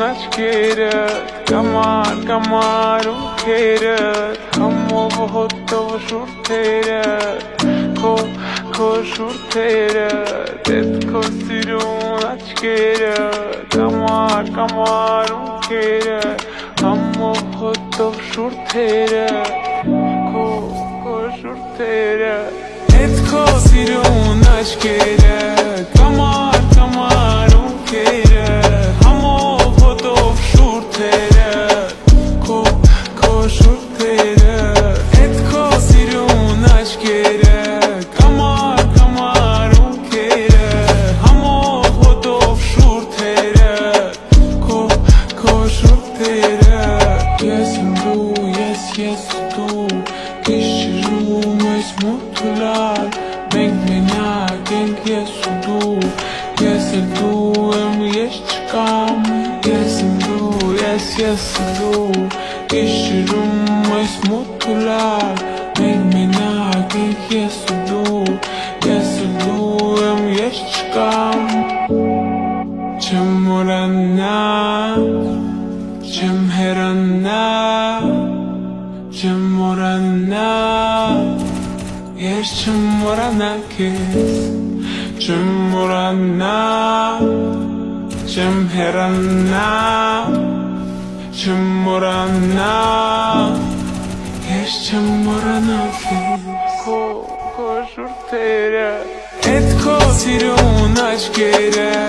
աչքերը կամար ունքերը Համով հոտով շուրթերը Քո շուրթերը Դետ քո սիրուն աչքերը Կամար ունքերը Համով հոտով շուրթերը Քո շուրթերը Դետ քո սիրուն աչքերը Կամար ունքերը Համով հոտով շուրթերը Քո շուրթերը Էդ քո սիրուն աչքերը Կամար ունքերը Համով հոտով շուրթերը Քո շուրթերը Ես եմ դու, ես դու Գիշերում ես մութլար Մենք մենակ ենք ես ու դու Ես էլ դու եմ ես չկամ Ես եմ դու, ես դու Գիշերում ես մութլար Մենք մենակ ենք ես ու դու Ես էլ դու եմ ես չկամ Չեմ մորանա Չեմ հեռանա Չեմ մորանա Ես չեմ մորանա քեզ Չեմ մորանա Չեմ հեռանա Չեմ մորանա Ես չեմ մորանա քեզ Քո շուրթերը Էդ քո սիրուն աչքերը